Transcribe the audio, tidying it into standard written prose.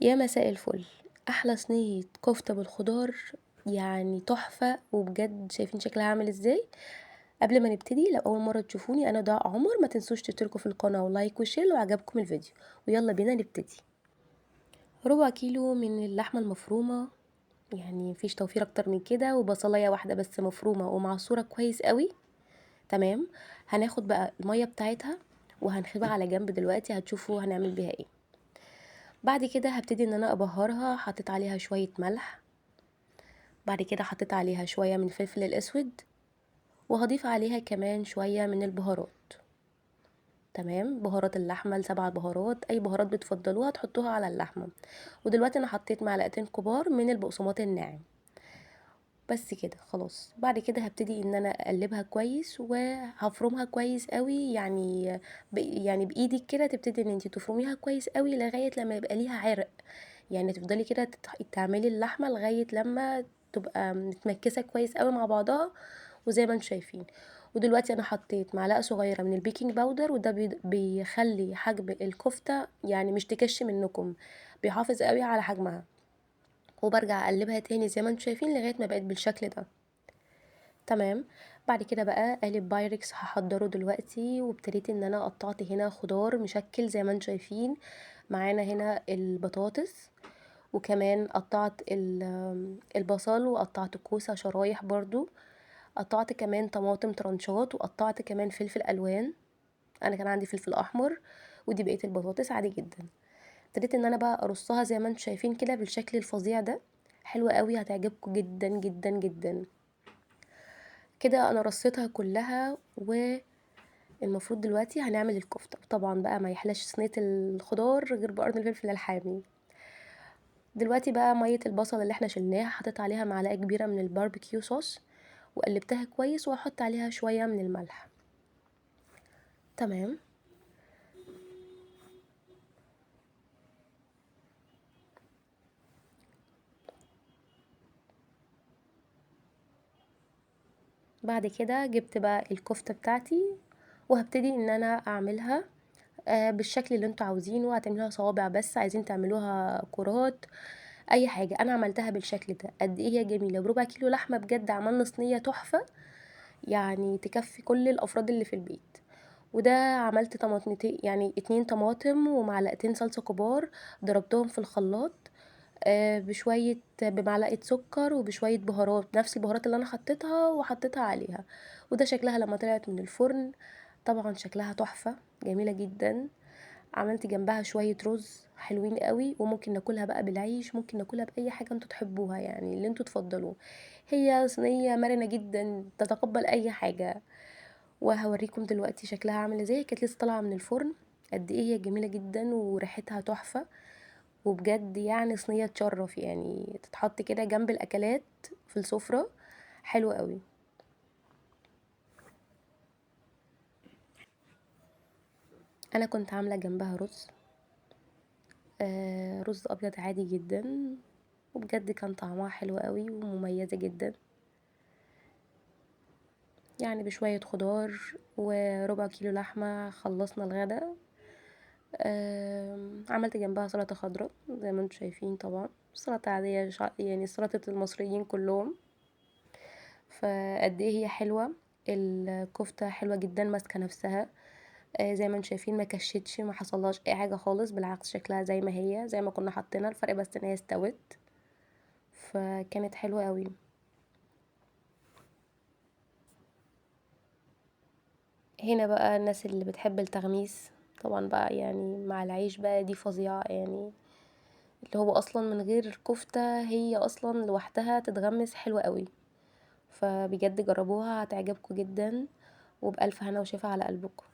يا مساء الفل. احلى صينيه كفته بالخضار، يعني تحفه. وبجد شايفين شكلها عامل ازاي؟ قبل ما نبتدي، لو اول مره تشوفوني انا ضاء عمر، ما تنسوش تشتركوا في القناه ولايك وشير لو عجبكم الفيديو. ويلا بينا نبتدي. ربع كيلو من اللحمه المفرومه، يعني مفيش توفير اكتر من كده، وبصلايه واحده بس مفرومه ومعصوره كويس قوي. تمام. هناخد بقى الميه بتاعتها وهنخبها على جنب، دلوقتي هتشوفوا هنعمل بيها ايه. بعد كده هبتدي ان انا ابهرها، حطيت عليها شويه ملح. بعد كده حطيت عليها شوية من الفلفل الأسود، وهضيف عليها كمان شوية من البهارات. تمام، بهارات اللحمة ل7 بهارات، أي بهارات بتفضلوها تحطوها على اللحمة. ودلوقتي أنا حطيت معلقتين كبار من البقسماط الناعم. بس كده خلاص. بعد كده هبتدي ان انا اقلبها كويس وهفرمها كويس قوي، يعني يعني بايدك كده تبتدي ان انت تفرميها كويس قوي لغايه لما يبقى ليها عرق. يعني تفضلي كده تعملي اللحمه لغايه لما تبقى متمكسه كويس قوي مع بعضها. وزي ما انتم شايفين. ودلوقتي انا حطيت معلقه صغيره من البيكنج باودر، وده بيخلي حجم الكفته يعني مش تكش منكم، بيحافظ قوي على حجمها. وبرجع اقلبها تاني زي ما انتم شايفين لغايه ما بقت بالشكل ده. تمام. بعد كده بقى قالب بايركس هحضره دلوقتي، وابتديت ان انا قطعت هنا خضار مشكل زي ما انتم شايفين. معانا هنا البطاطس، وكمان قطعت البصل، وقطعت كوسة شرايح برضو. قطعت كمان طماطم ترانشات، وقطعت كمان فلفل الوان. انا كان عندي فلفل احمر. ودي بقية البطاطس عادي جدا. ابتديت ان انا بقى ارصها زي ما انتم شايفين كده بالشكل الفظيع ده. حلوة قوي، هتعجبكم جدا جدا جدا. كده انا رصيتها كلها. والمفروض دلوقتي هنعمل الكفته، طبعا بقى ما يحلاش صينيه الخضار غير بقرن الفلفل الحامي. دلوقتي بقى ميه البصل اللي احنا شلناها حطيت عليها معلقه كبيره من الباربيكيو صوص، وقلبتها كويس، وهحط عليها شويه من الملح. تمام. بعد كده جبت بقى الكفته بتاعتي، وهبتدي ان انا اعملها بالشكل اللي انتوا عاوزينه. هتعملوها صوابع، بس عايزين تعملوها كرات، اي حاجه. انا عملتها بالشكل ده. قد ايه هي جميله، بربع كيلو لحمه بجد عملنا صينيه تحفه، يعني تكفي كل الافراد اللي في البيت. وده عملت طماطمتين، يعني 2 طماطم ومعلقتين صلصه كبار، ضربتهم في الخلاط بشويه، بمعلقه سكر وبشويه بهارات، نفس البهارات اللي انا حطيتها وحطيتها عليها. وده شكلها لما طلعت من الفرن. طبعا شكلها تحفه، جميله جدا. عملت جنبها شوية رز حلوين قوي، وممكن ناكلها بقى بالعيش، ممكن ناكلها بأي حاجة انتوا تحبوها، يعني اللي انتوا تفضلوه. هي صينية مرنة جدا، تتقبل أي حاجة. وهوريكم دلوقتي شكلها عامل ازاي. كانت لسه طالعة من الفرن. قد ايه هي جميلة جدا وريحتها تحفة. وبجد يعني صينية تشرف، يعني تتحط كده جنب الأكلات في السفرة. حلوة قوي. أنا كنت عاملة جنبها رز، رز أبيض عادي جدا. وبجد كان طعمها حلو قوي ومميزة جدا. يعني بشوية خضار وربع كيلو لحمة خلصنا الغدا. عملت جنبها سلطة خضراء زي ما انتم شايفين، طبعا سلطة عادية، يعني سلطة المصريين كلهم. فقد ايه هي حلوة. الكفتة حلوة جدا، ماسكة نفسها. زي ما انتم شايفين ما كشتش، ما حصلهاش اي حاجة خالص، بالعكس شكلها زي ما هي، زي ما كنا حاطينها، الفرق بس ان هي استوت. فكانت حلوة قوي. هنا بقى الناس اللي بتحب التغميس، طبعا بقى يعني مع العيش بقى دي فظيعة يعني. اللي هو اصلا من غير الكفتة هي اصلا لوحدها تتغمس حلوة قوي. فبجد جربوها هتعجبكم جدا. وبألف هنا وشفا على قلبكم.